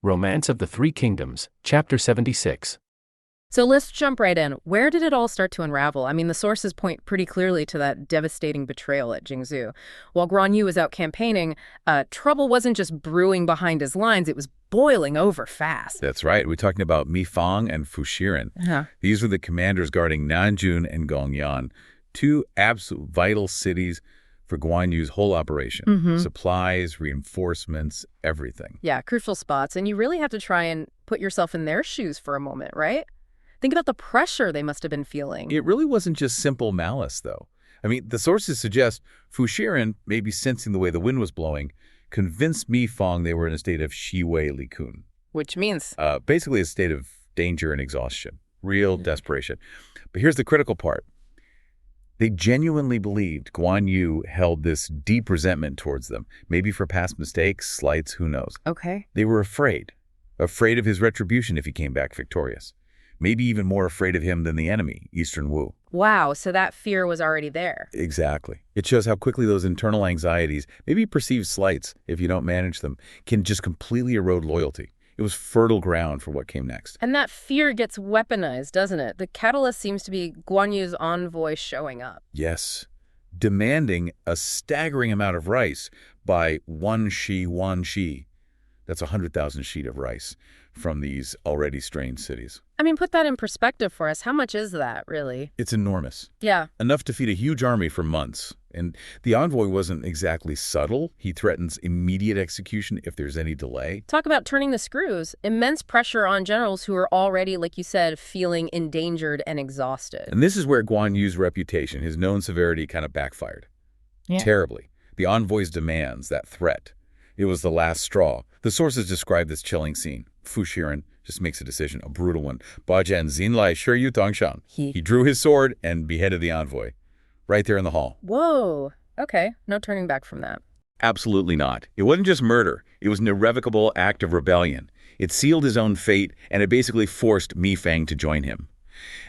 Romance of the Three Kingdoms, Chapter 76. So let's jump right in. Where did it all start to unravel? I mean, the sources point pretty clearly to that devastating betrayal at Jingzhou. While Guan Yu was out campaigning, trouble wasn't just brewing behind his lines, it was boiling over fast. That's right. We're talking about Mi Fang and Fu Shiren. These were the commanders guarding Nanjun and Gongyan, two absolute vital cities for Guan Yu's whole operation. Supplies, reinforcements, everything. Yeah, crucial spots. And you really have to try and put yourself in their shoes for a moment, right? Think about the pressure they must have been feeling. It really wasn't just simple malice, though. I mean, the sources suggest Fu Shiren, maybe sensing the way the wind was blowing, convinced Mi Fang they were in a state of Shiwei Likun. Which means? Basically a state of danger and exhaustion. Real desperation. But here's the critical part. They genuinely believed Guan Yu held this deep resentment towards them, maybe for past mistakes, slights, who knows. Okay. They were afraid of his retribution if he came back victorious. Maybe even more afraid of him than the enemy, Eastern Wu. Wow, so that fear was already there. Exactly. It shows how quickly those internal anxieties, maybe perceived slights if you don't manage them, can just completely erode loyalty. It was fertile ground for what came next. And that fear gets weaponized, doesn't it? The catalyst seems to be Guan Yu's envoy showing up. Yes. Demanding a staggering amount of rice by one shi. That's 100,000 sheet of rice from these already strained cities. I mean, put that in perspective for us. How much is that, really? It's enormous. Yeah. Enough to feed a huge army for months. And the envoy wasn't exactly subtle. He threatens immediate execution if there's any delay. Talk about turning the screws. Immense pressure on generals who are already, like you said, feeling endangered and exhausted. And this is where Guan Yu's reputation, his known severity, kind of backfired. Yeah. Terribly. The envoy's demands, that threat, it was the last straw. The sources describe this chilling scene. Fu Shiren just makes a decision, a brutal one. Bajian Xinlai Shi Yu Dongshan. He drew his sword and beheaded the envoy. Right there in the hall. Whoa. Okay. No turning back from that. Absolutely not. It wasn't just murder. It was an irrevocable act of rebellion. It sealed his own fate, and it basically forced Mi Fang to join him.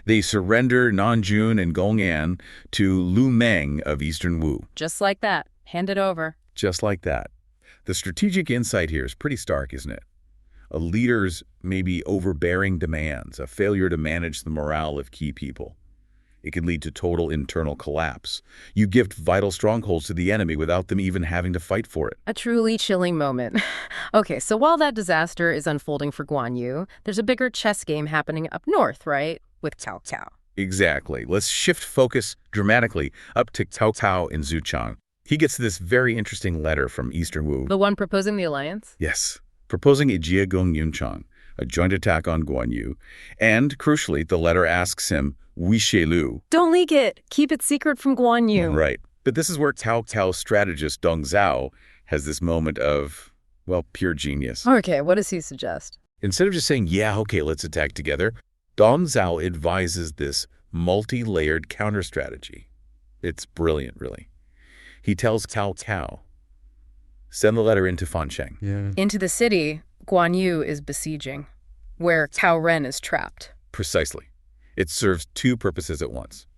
They surrender Nanjun and Gongyan to Lu Meng of Eastern Wu. Just like that. Hand it over. Just like that. The strategic insight here is pretty stark, isn't it? A leader's maybe overbearing demands, a failure to manage the morale of key people. It can lead to total internal collapse. You gift vital strongholds to the enemy without them even having to fight for it. A truly chilling moment. Okay, so while that disaster is unfolding for Guan Yu, there's a bigger chess game happening up north, right? With Cao Cao. Exactly. Let's shift focus dramatically up to Cao Cao in Zuchang. He gets this very interesting letter from Eastern Wu. The one proposing the alliance? Yes. Proposing a Jiegong Yunchang, a joint attack on Guan Yu. And, crucially, the letter asks him, Lu. Don't leak it. Keep it secret from Guan Yu. Right. But this is where Cao Cao's strategist Dong Zhao has this moment of, well, pure genius. Okay, what does he suggest? Instead of just saying, yeah, okay, let's attack together, Dong Zhao advises this multi-layered counter-strategy. It's brilliant, really. He tells Cao Cao, send the letter into Fancheng. Yeah. Into the city Guan Yu is besieging, where Cao Ren is trapped. Precisely. It serves two purposes at once.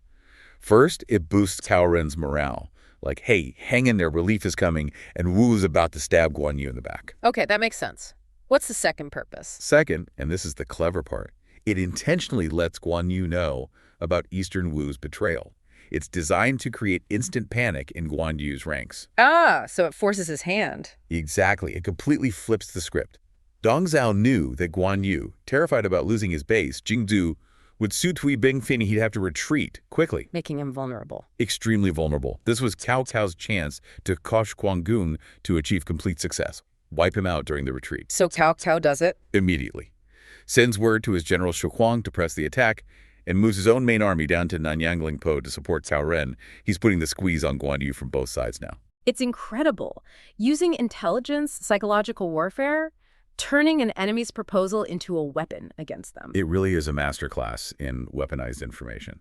First, it boosts Cao Ren's morale. Like, hey, hang in there, relief is coming, and Wu's about to stab Guan Yu in the back. Okay, that makes sense. What's the second purpose? Second, and this is the clever part, it intentionally lets Guan Yu know about Eastern Wu's betrayal. It's designed to create instant panic in Guan Yu's ranks. Ah, so it forces his hand. Exactly. It completely flips the script. Dong Zhao knew that Guan Yu, terrified about losing his base, Jingdu, would Su Tui Bingfin, he'd have to retreat quickly. Making him vulnerable. Extremely vulnerable. This was Cao Cao's chance to kosh Guanggun to achieve complete success. Wipe him out during the retreat. So Cao Cao does it? Immediately. Sends word to his general Shu Huang to press the attack, and moves his own main army down to Nanyang Lingpo to support Cao Ren. He's putting the squeeze on Guan Yu from both sides now. It's incredible. Using intelligence, psychological warfare, turning an enemy's proposal into a weapon against them. It really is a masterclass in weaponized information.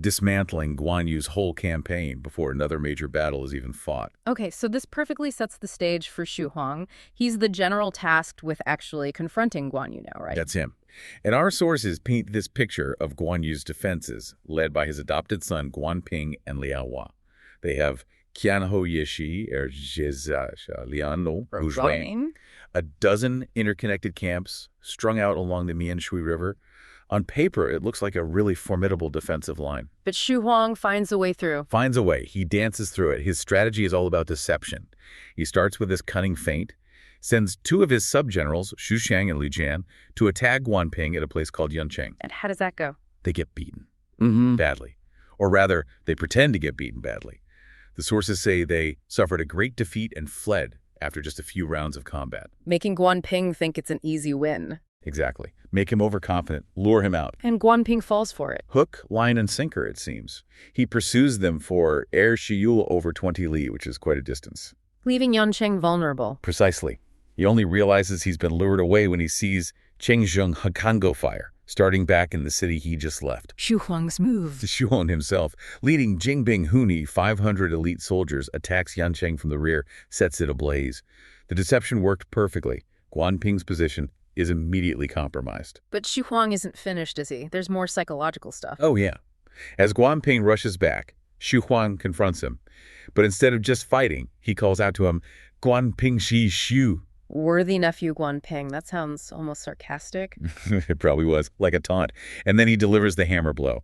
Dismantling Guan Yu's whole campaign before another major battle is even fought. Okay, so this perfectly sets the stage for Shu Huang. He's the general tasked with actually confronting Guan Yu now, right? That's him. And our sources paint this picture of Guan Yu's defenses, led by his adopted son Guan Ping and Liao Hua. They have Qianhou Yeshi, Lianlu, who's A dozen interconnected camps strung out along the Mianshui River. On paper, it looks like a really formidable defensive line. But Xu Huang finds a way through. Finds a way. He dances through it. His strategy is all about deception. He starts with this cunning feint, sends two of his subgenerals, Xu Shang and Li Jian, to attack Guan Ping at a place called Yuncheng. And how does that go? They get beaten. Badly. Or rather, they pretend to get beaten badly. The sources say they suffered a great defeat and fled after just a few rounds of combat. Making Guan Ping think it's an easy win. Exactly. Make him overconfident, lure him out. And Guan Ping falls for it. Hook, line, and sinker, it seems. He pursues them for Air Shiyul over 20 li, which is quite a distance. Leaving Yuncheng vulnerable. Precisely. He only realizes he's been lured away when he sees Chengzheng Hakango fire, starting back in the city he just left. Xu Huang's move. Xu Huang himself, leading Jingbing Huni, 500 elite soldiers, attacks Yancheng from the rear, sets it ablaze. The deception worked perfectly. Guan Ping's position is immediately compromised. But Xu Huang isn't finished, is he? There's more psychological stuff. Oh, yeah. As Guan Ping rushes back, Xu Huang confronts him. But instead of just fighting, he calls out to him, Guan Ping Shi Xu. Worthy nephew Guan Ping. That sounds almost sarcastic. It probably was, like a taunt. And then he delivers the hammer blow.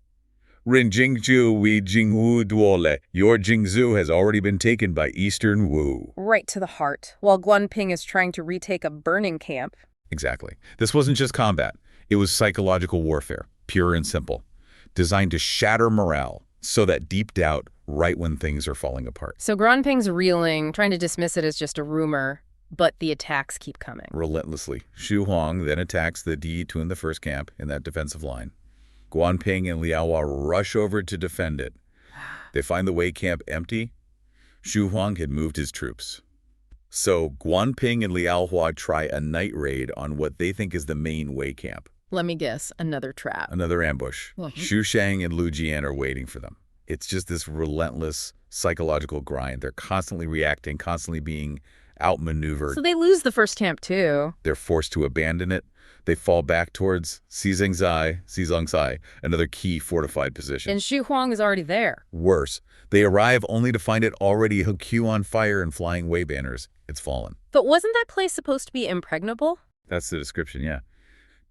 Rin Jingzhu Wi Jingwu Duole. Your Jingzhou has already been taken by Eastern Wu. Right to the heart. While Guan Ping is trying to retake a burning camp. Exactly. This wasn't just combat. It was psychological warfare, pure and simple, designed to shatter morale so that deep doubt right when things are falling apart. So Guan Ping's reeling, trying to dismiss it as just a rumor, but the attacks keep coming. Relentlessly. Xu Huang then attacks the Di in the first camp in that defensive line. Guan Ping and Liaohua rush over to defend it. They find the Wei camp empty. Xu Huang had moved his troops. So Guan Ping and Liaohua try a night raid on what they think is the main Wei camp. Let me guess, another trap. Another ambush. Xu Shang and Lu Jian are waiting for them. It's just this relentless psychological grind. They're constantly reacting, constantly being outmaneuvered. So they lose the first camp too. They're forced to abandon it. They fall back towards Xizangzai, another key fortified position. And Xu Huang is already there. Worse, they arrive only to find it already Hokyu on fire and flying Wei banners. It's fallen. But wasn't that place supposed to be impregnable? That's the description, yeah.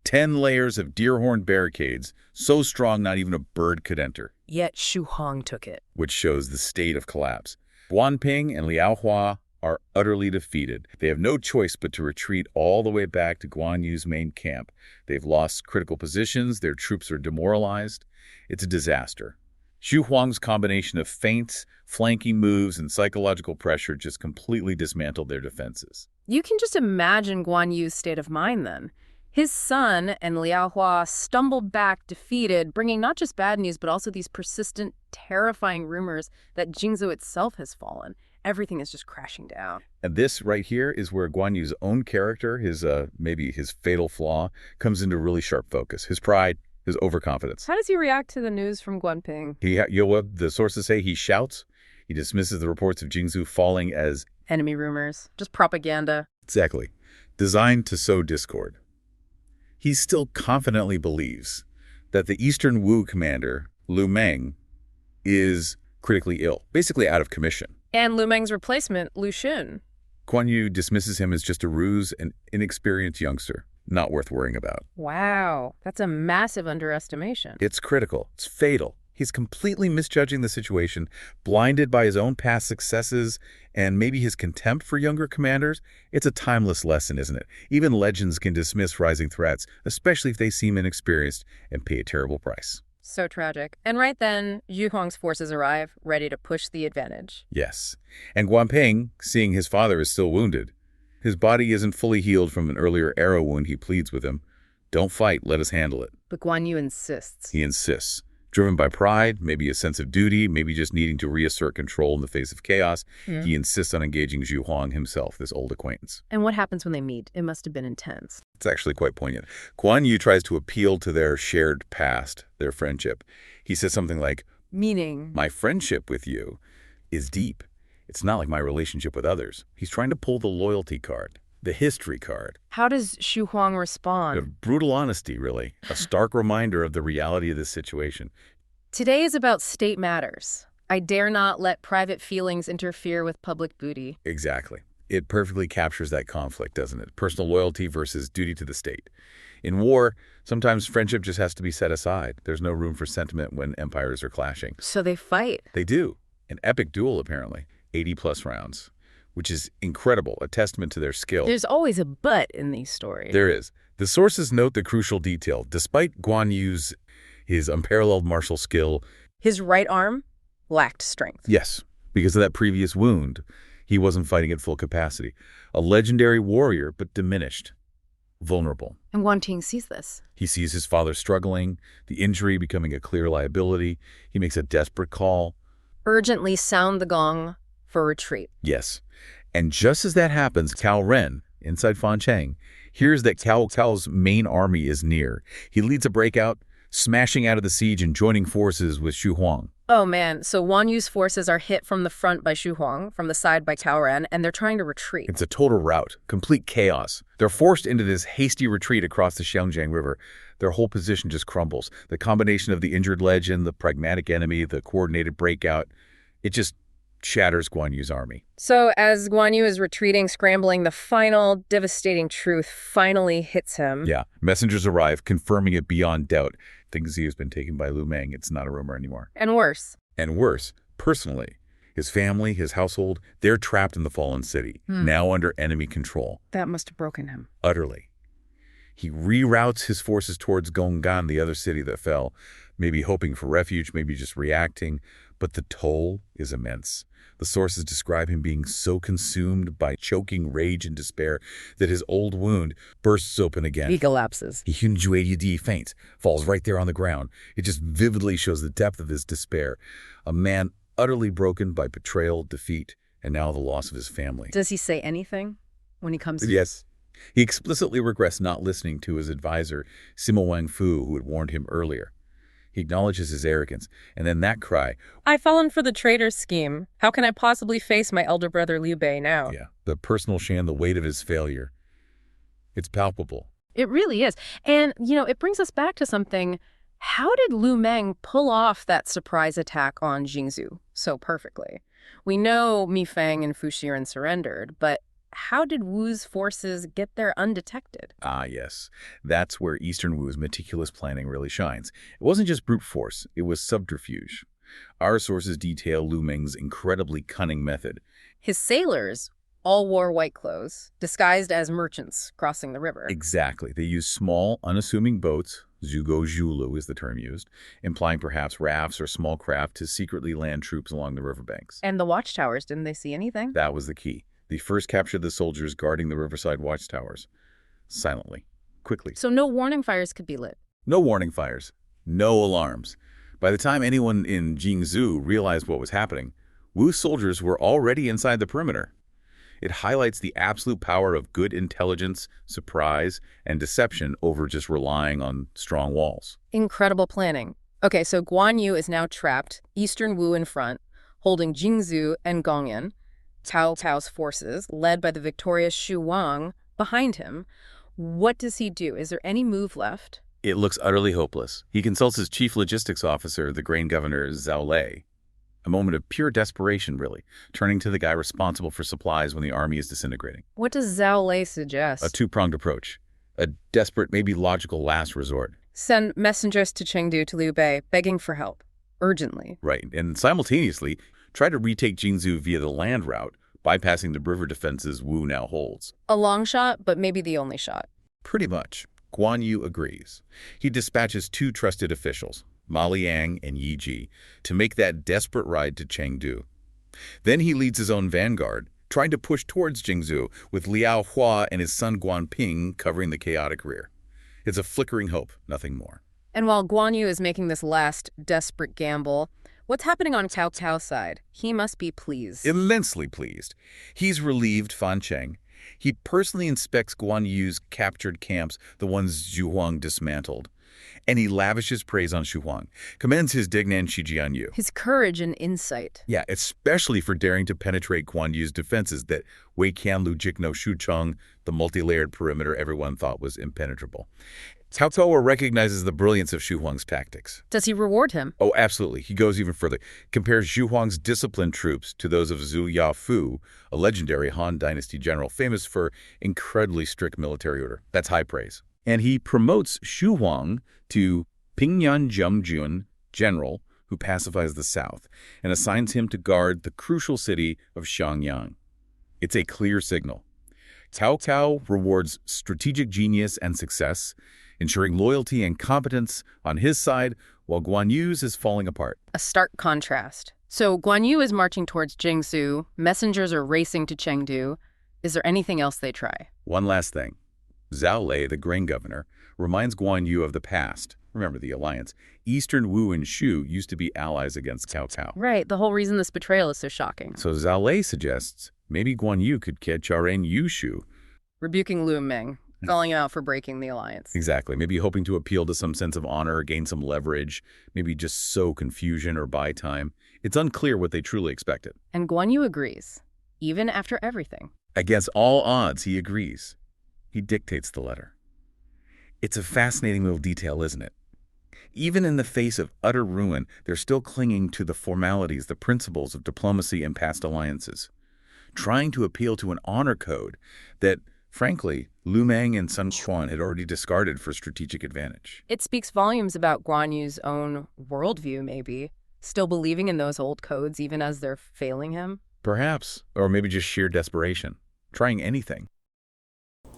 10 layers of deer-horn barricades, so strong not even a bird could enter. Yet Xu Huang took it. Which shows the state of collapse. Guan Ping and Liaohua are utterly defeated. They have no choice but to retreat all the way back to Guan Yu's main camp. They've lost critical positions, their troops are demoralized. It's a disaster. Xu Huang's combination of feints, flanking moves, and psychological pressure just completely dismantled their defenses. You can just imagine Guan Yu's state of mind then. His son and Liaohua stumbled back defeated, bringing not just bad news, but also these persistent, terrifying rumors that Jingzhou itself has fallen. Everything is just crashing down. And this right here is where Guan Yu's own character, maybe his fatal flaw, comes into really sharp focus. His pride, his overconfidence. How does he react to the news from Guan Ping? The sources say he shouts. He dismisses the reports of Jingzhou falling as enemy rumors, just propaganda. Exactly. Designed to sow discord. He still confidently believes that the Eastern Wu commander, Lu Meng, is critically ill, basically out of commission. And Lu Meng's replacement, Lu Xun. Guan Yu dismisses him as just a ruse, an inexperienced youngster, not worth worrying about. Wow, that's a massive underestimation. It's critical. It's fatal. He's completely misjudging the situation, blinded by his own past successes and maybe his contempt for younger commanders. It's a timeless lesson, isn't it? Even legends can dismiss rising threats, especially if they seem inexperienced and pay a terrible price. So tragic. And right then, Xu Huang's forces arrive, ready to push the advantage. Yes. And Guan Ping, seeing his father is still wounded, his body isn't fully healed from an earlier arrow wound, he pleads with him, "Don't fight, let us handle it." But Guan Yu insists. He insists. Driven by pride, maybe a sense of duty, maybe just needing to reassert control in the face of chaos, he insists on engaging Xu Huang himself, this old acquaintance. And what happens when they meet? It must have been intense. It's actually quite poignant. Guan Yu tries to appeal to their shared past, their friendship. He says something like, meaning, "My friendship with you is deep. It's not like my relationship with others." He's trying to pull the loyalty card, the history card. How does Xu Huang respond? Brutal honesty, really. A stark reminder of the reality of this situation. Today is about state matters. I dare not let private feelings interfere with public booty. Exactly. It perfectly captures that conflict, doesn't it? Personal loyalty versus duty to the state. In war, sometimes friendship just has to be set aside. There's no room for sentiment when empires are clashing. So they fight. They do. An epic duel, apparently. 80-plus rounds, which is incredible, a testament to their skill. There's always a but in these stories. There is. The sources note the crucial detail. Despite Guan Yu's his unparalleled martial skill, His right arm lacked strength. yes, because of that previous wound, he wasn't fighting at full capacity. A legendary warrior, but diminished, vulnerable. And Guan Ting sees this. He sees his father struggling, the injury becoming a clear liability. He makes a desperate call. Urgently sound the gong for retreat. Yes. And just as that happens, Cao Ren, inside Fancheng, hears that Cao's main army is near. He leads a breakout, smashing out of the siege and joining forces with Xu Huang. Oh man, so Guan Yu's forces are hit from the front by Xu Huang, from the side by Cao Ren, and they're trying to retreat. It's a total rout, complete chaos. They're forced into this hasty retreat across the Xiangjiang River. Their whole position just crumbles. The combination of the injured legend, the pragmatic enemy, the coordinated breakout, it just shatters Guan Yu's army. So as Guan Yu is retreating, scrambling, the final devastating truth finally hits him. Yeah, messengers arrive, confirming it beyond doubt. Ding Zi has been taken by Lu Meng. It's not a rumor anymore. And worse. And worse, personally, his family, his household, they're trapped in the fallen city, now under enemy control. That must have broken him. Utterly. He reroutes his forces towards Gonggan, the other city that fell, maybe hoping for refuge, maybe just reacting, but the toll is immense. The sources describe him being so consumed by choking rage and despair that his old wound bursts open again. He collapses. He faints, falls right there on the ground. It just vividly shows the depth of his despair. A man utterly broken by betrayal, defeat, and now the loss of his family. Does he say anything when he comes? Yes. He explicitly regrets not listening to his advisor, Sima Wangfu, who had warned him earlier. He acknowledges his arrogance, and then that cry, I've fallen for the traitor's scheme. How can I possibly face my elder brother Liu Bei now? yeah, the personal shame, the weight of his failure. It's palpable. It really is. And, it brings us back to something. How did Lu Meng pull off that surprise attack on Jingzhou so perfectly? We know Mi Fang and Fu Shiren surrendered, but how did Wu's forces get there undetected? Ah, yes. That's where Eastern Wu's meticulous planning really shines. It wasn't just brute force, it was subterfuge. Our sources detail Lu Meng's incredibly cunning method. His sailors all wore white clothes, disguised as merchants crossing the river. Exactly. They used small, unassuming boats, zhugo zhulu is the term used, implying perhaps rafts or small craft to secretly land troops along the riverbanks. And the watchtowers, didn't they see anything? That was the key. They first captured the soldiers guarding the riverside watchtowers. Silently. Quickly. So no warning fires could be lit. No warning fires. No alarms. By the time anyone in Jingzhou realized what was happening, Wu's soldiers were already inside the perimeter. It highlights the absolute power of good intelligence, surprise, and deception over just relying on strong walls. Incredible planning. Okay, so Guan Yu is now trapped, Eastern Wu in front, holding Jingzhou and Gongyan. Cao's forces, led by the victorious Xu Wang, behind him. What does he do? Is there any move left? It looks utterly hopeless. He consults his chief logistics officer, the grain governor Zhao Lei. A moment of pure desperation, really, turning to the guy responsible for supplies when the army is disintegrating. What does Zhao Lei suggest? A two-pronged approach. A desperate, maybe logical last resort. Send messengers to Chengdu to Liu Bei, begging for help. Urgently. Right, and simultaneously, try to retake Jingzhou via the land route, bypassing the river defenses Wu now holds. A long shot, but maybe the only shot. Pretty much. Guan Yu agrees. He dispatches two trusted officials, Ma Liang and Yi Ji, to make that desperate ride to Chengdu. Then he leads his own vanguard, trying to push towards Jingzhou, with Liao Hua and his son Guan Ping covering the chaotic rear. It's a flickering hope, nothing more. And while Guan Yu is making this last desperate gamble, what's happening on Cao's side? He must be pleased. Immensely pleased. He's relieved Fancheng. He personally inspects Guan Yu's captured camps, the ones Zhu Huang dismantled. And he lavishes praise on Xu Huang, commends his Dignan Shijianyu. His courage and insight. Yeah, especially for daring to penetrate Guan Yu's defenses that Wei Qianlu Jikno Shucheng, the multi-layered perimeter everyone thought was impenetrable. Cao Cao recognizes the brilliance of Xu Huang's tactics. Does he reward him? Oh, absolutely. He goes even further. Compares Xu Huang's disciplined troops to those of Zhu Yafu, a legendary Han Dynasty general famous for incredibly strict military order. That's high praise. And he promotes Xu Huang to Pingyan Zhengjun general, who pacifies the south, and assigns him to guard the crucial city of Xiangyang. It's a clear signal. Cao Cao rewards strategic genius and success, ensuring loyalty and competence on his side, while Guan Yu's is falling apart. A stark contrast. So Guan Yu is marching towards Jingzhou, messengers are racing to Chengdu. Is there anything else they try? One last thing. Zhao Lei, the grain governor, reminds Guan Yu of the past. Remember the alliance. Eastern Wu and Shu used to be allies against Cao Cao. Right, the whole reason this betrayal is so shocking. So Zhao Lei suggests maybe Guan Yu could catch Ren Yushu. Rebuking Lu Meng, calling him out for breaking the alliance. Exactly. Maybe hoping to appeal to some sense of honor, gain some leverage, maybe just sow confusion or buy time. It's unclear what they truly expected. And Guan Yu agrees, even after everything. Against all odds, he agrees. He dictates the letter. It's a fascinating little detail, isn't it? Even in the face of utter ruin, they're still clinging to the formalities, the principles of diplomacy and past alliances, trying to appeal to an honor code that, frankly, Lu Meng and Sun Quan had already discarded for strategic advantage. It speaks volumes about Guan Yu's own worldview, maybe, still believing in those old codes even as they're failing him. Perhaps, or maybe just sheer desperation, trying anything.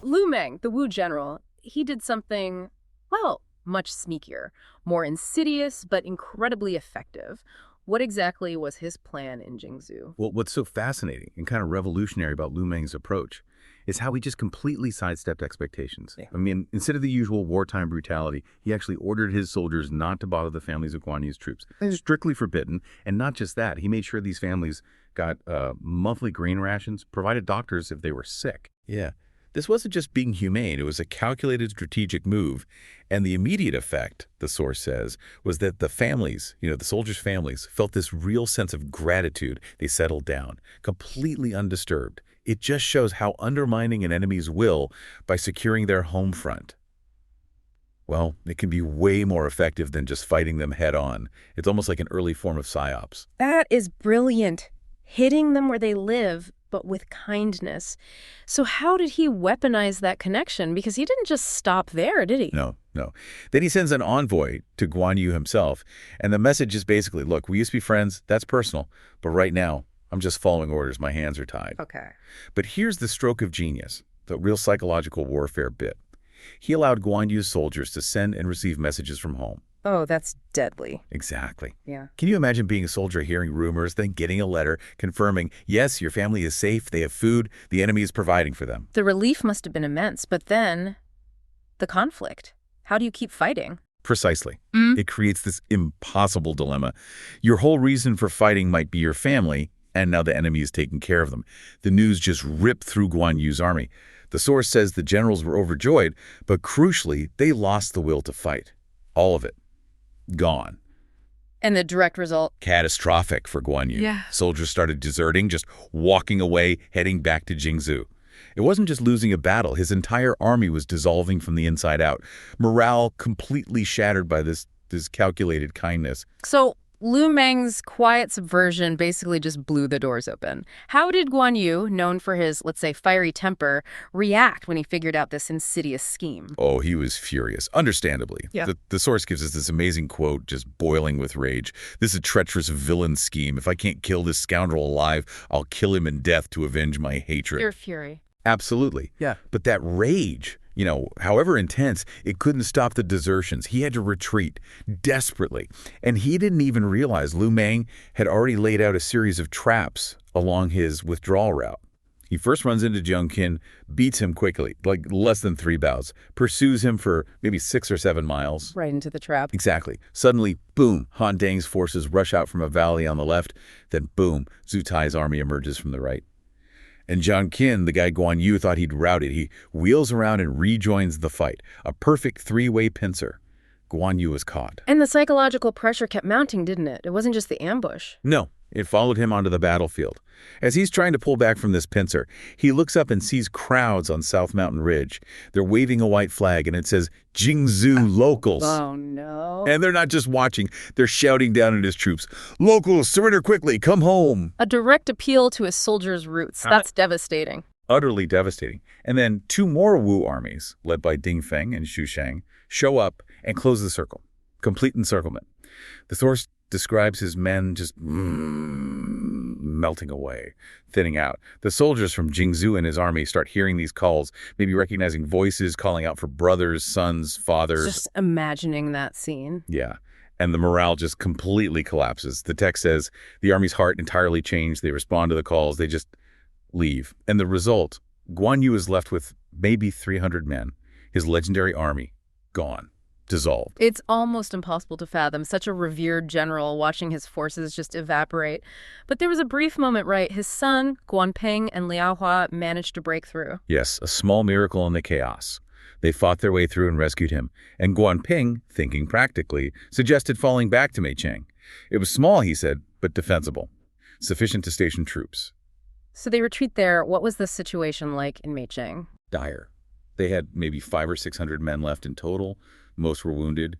Lu Meng, the Wu general, he did something, well, much sneakier, more insidious, but incredibly effective. What exactly was his plan in Jingzhou? Well, what's so fascinating and kind of revolutionary about Lu Meng's approach is how he just completely sidestepped expectations. Yeah. I mean, instead of the usual wartime brutality, he actually ordered his soldiers not to bother the families of Guan Yu's troops. Strictly forbidden. And not just that, he made sure these families got monthly grain rations, provided doctors if they were sick. Yeah. This wasn't just being humane, it was a calculated strategic move. And the immediate effect, the source says, was that the families, the soldiers' families, felt this real sense of gratitude. They settled down, completely undisturbed. It just shows how undermining an enemy's will by securing their home front. Well, it can be way more effective than just fighting them head on. It's almost like an early form of psyops. That is brilliant. Hitting them where they live, but with kindness. So how did he weaponize that connection? Because he didn't just stop there, did he? No. Then he sends an envoy to Guan Yu himself, and the message is basically, look, we used to be friends, that's personal, but right now, I'm just following orders, my hands are tied. Okay. But here's the stroke of genius, the real psychological warfare bit. He allowed Guan Yu's soldiers to send and receive messages from home. Oh, that's deadly. Exactly. Yeah. Can you imagine being a soldier hearing rumors, then getting a letter confirming, yes, your family is safe, they have food, the enemy is providing for them? The relief must have been immense, but then the conflict. How do you keep fighting? Precisely. It creates this impossible dilemma. Your whole reason for fighting might be your family, and now the enemy is taking care of them. The news just ripped through Guan Yu's army. The source says the generals were overjoyed, but crucially, they lost the will to fight. All of it. Gone. And the direct result? Catastrophic for Guan Yu. Yeah. Soldiers started deserting, just walking away, heading back to Jingzhou. It wasn't just losing a battle. His entire army was dissolving from the inside out. Morale completely shattered by this calculated kindness. So Lu Meng's quiet subversion basically just blew the doors open. How did Guan Yu, known for his, let's say, fiery temper, react when he figured out this insidious scheme? Oh, he was furious, understandably. Yeah. The source gives us this amazing quote, just boiling with rage. This is a treacherous villain scheme. If I can't kill this scoundrel alive, I'll kill him in death to avenge my hatred. Pure fury. Absolutely. Yeah. But that rage, however intense, it couldn't stop the desertions. He had to retreat desperately. And he didn't even realize Lu Meng had already laid out a series of traps along his withdrawal route. He first runs into Jiang Qin, beats him quickly, like less than 3 bouts, pursues him for maybe 6 or 7 miles. Right into the trap. Exactly. Suddenly, boom, Han Dang's forces rush out from a valley on the left. Then boom, Zhu Tai's army emerges from the right. And Jiang Qin, the guy Guan Yu thought he'd routed, he wheels around and rejoins the fight. A perfect 3-way pincer. Guan Yu was caught. And the psychological pressure kept mounting, didn't it? It wasn't just the ambush. No, it followed him onto the battlefield. As he's trying to pull back from this pincer, he looks up and sees crowds on South Mountain Ridge. They're waving a white flag, and it says, Jingzhou locals. Oh, no. And they're not just watching, they're shouting down at his troops, "Locals, surrender quickly, come home." A direct appeal to his soldiers' roots. That's devastating. Utterly devastating. And then 2 more Wu armies, led by Ding Feng and Xu Shang, show up and close the circle. Complete encirclement. The source describes his men just melting away, thinning out. The soldiers from Jingzhou and his army start hearing these calls, maybe recognizing voices calling out for brothers, sons, fathers. Just imagining that scene. Yeah. And the morale just completely collapses. The text says the army's heart entirely changed. They respond to the calls. They just leave. And the result, Guan Yu is left with maybe 300 men. His legendary army, gone. Dissolved. It's almost impossible to fathom such a revered general watching his forces just evaporate. But there was a brief moment, right? His son, Guan Ping, and Liao Hua managed to break through. Yes, a small miracle in the chaos. They fought their way through and rescued him. And Guan Ping, thinking practically, suggested falling back to Meicheng. It was small, he said, but defensible. Sufficient to station troops. So they retreat there. What was the situation like in Meicheng? Dire. They had maybe 500 or 600 men left in total. Most were wounded.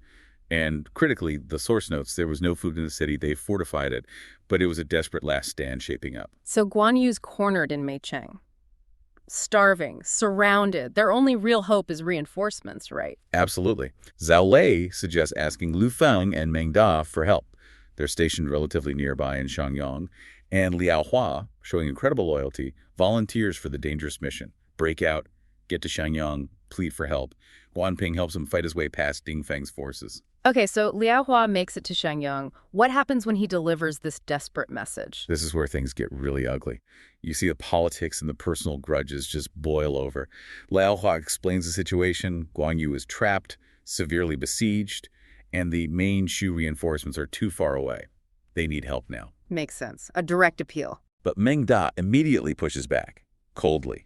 And critically, the source notes, there was no food in the city. They fortified it, but it was a desperate last stand shaping up. So Guan Yu's cornered in Meicheng. Starving, surrounded. Their only real hope is reinforcements, right? Absolutely. Zhao Lei suggests asking Lu Feng and Meng Da for help. They're stationed relatively nearby in Shangyang. And Liao Hua, showing incredible loyalty, volunteers for the dangerous mission. Break out, get to Shangyang, plead for help. Guan Ping helps him fight his way past Ding Feng's forces. Okay, so Liao Hua makes it to Shangyang. What happens when he delivers this desperate message? This is where things get really ugly. You see the politics and the personal grudges just boil over. Liao Hua explains the situation. Guan Yu is trapped, severely besieged, and the main Shu reinforcements are too far away. They need help now. Makes sense. A direct appeal. But Meng Da immediately pushes back, coldly.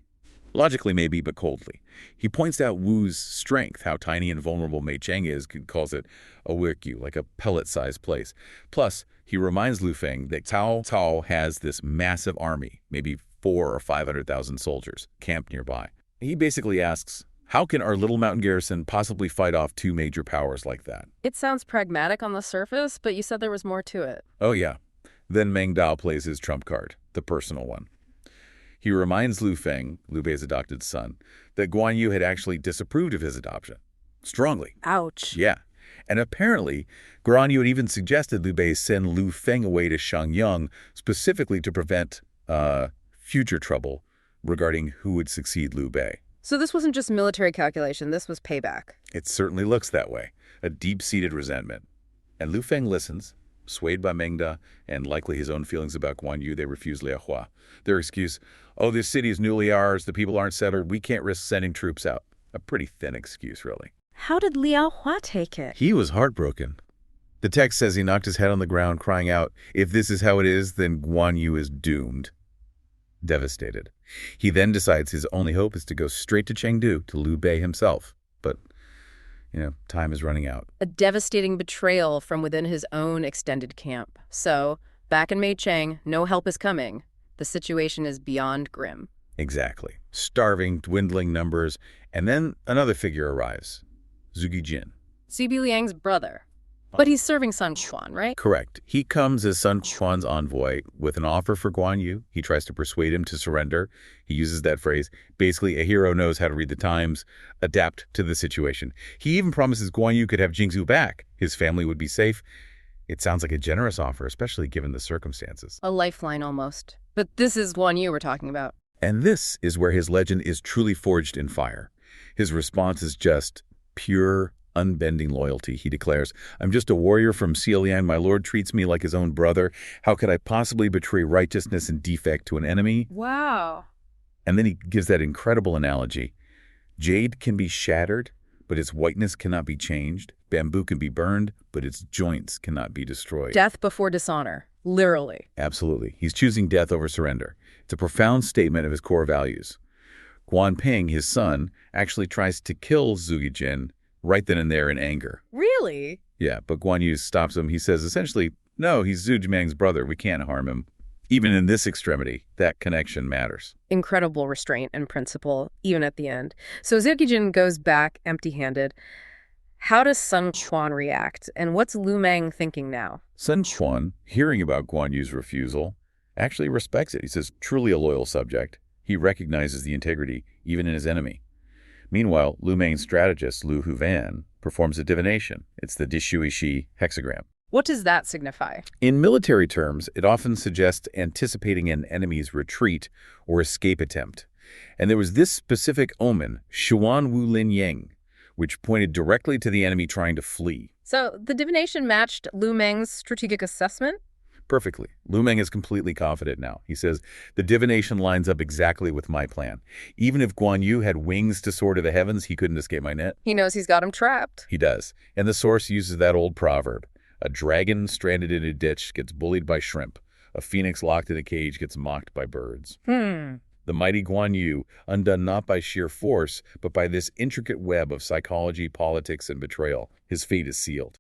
Logically maybe, but coldly. He points out Wu's strength, how tiny and vulnerable Meicheng is, calls it a wikyu, like a pellet-sized place. Plus, he reminds Lu Feng that Cao has this massive army, maybe 400,000 or 500,000 soldiers, camped nearby. He basically asks, how can our little mountain garrison possibly fight off 2 major powers like that? It sounds pragmatic on the surface, but you said there was more to it. Oh yeah. Then Meng Da plays his trump card, the personal one. He reminds Lu Feng, Liu Bei's adopted son, that Guan Yu had actually disapproved of his adoption. Strongly. Ouch. Yeah. And apparently, Guan Yu had even suggested Liu Bei send Lu Feng away to Shangyang specifically to prevent future trouble regarding who would succeed Liu Bei. So this wasn't just military calculation, this was payback. It certainly looks that way. A deep-seated resentment. And Lu Feng listens. Swayed by Meng Da and likely his own feelings about Guan Yu, they refuse Liao Hua. Their excuse, oh, this city is newly ours, the people aren't settled, we can't risk sending troops out. A pretty thin excuse, really. How did Liao Hua take it? He was heartbroken. The text says he knocked his head on the ground, crying out, if this is how it is, then Guan Yu is doomed. Devastated. He then decides his only hope is to go straight to Chengdu, to Liu Bei himself. But time is running out. A devastating betrayal from within his own extended camp. So, back in Meicheng, no help is coming. The situation is beyond grim. Exactly. Starving, dwindling numbers, and then another figure arrives. Zhuge Jin. Zibi Liang's brother. But he's serving Sun Quan, right? Correct. He comes as Sun Quan's envoy with an offer for Guan Yu. He tries to persuade him to surrender. He uses that phrase. Basically, a hero knows how to read the times, adapt to the situation. He even promises Guan Yu could have Jingzhou back. His family would be safe. It sounds like a generous offer, especially given the circumstances. A lifeline almost. But this is Guan Yu we're talking about. And this is where his legend is truly forged in fire. His response is just pure, unbending loyalty. He declares, I'm just a warrior from Xiliang. My lord treats me like his own brother. How could I possibly betray righteousness and defect to an enemy? Wow. And then he gives that incredible analogy. Jade can be shattered, but its whiteness cannot be changed. Bamboo can be burned, but its joints cannot be destroyed. Death before dishonor. Literally. Absolutely. He's choosing death over surrender. It's a profound statement of his core values. Guan Ping, his son, actually tries to kill Zhuge Jin right then and there in anger. Really? Yeah, but Guan Yu stops him. He says, essentially, no, he's Zhu Jimang's brother. We can't harm him. Even in this extremity, that connection matters. Incredible restraint and principle, even at the end. So Zhuge goes back empty-handed. How does Sun Quan react, and what's Lu Meng thinking now? Sun Quan, hearing about Guan Yu's refusal, actually respects it. He says, truly a loyal subject. He recognizes the integrity, even in his enemy. Meanwhile, Lu Meng's strategist, Lu Huvan, performs a divination. It's the Dishui hexagram. What does that signify? In military terms, it often suggests anticipating an enemy's retreat or escape attempt. And there was this specific omen, Xuan Wu Lin Yang, which pointed directly to the enemy trying to flee. So the divination matched Lu Meng's strategic assessment? Perfectly. Lu Meng is completely confident now. He says, the divination lines up exactly with my plan. Even if Guan Yu had wings to soar to the heavens, he couldn't escape my net. He knows he's got him trapped. He does. And the source uses that old proverb. A dragon stranded in a ditch gets bullied by shrimp. A phoenix locked in a cage gets mocked by birds. The mighty Guan Yu, undone not by sheer force, but by this intricate web of psychology, politics, and betrayal. His fate is sealed.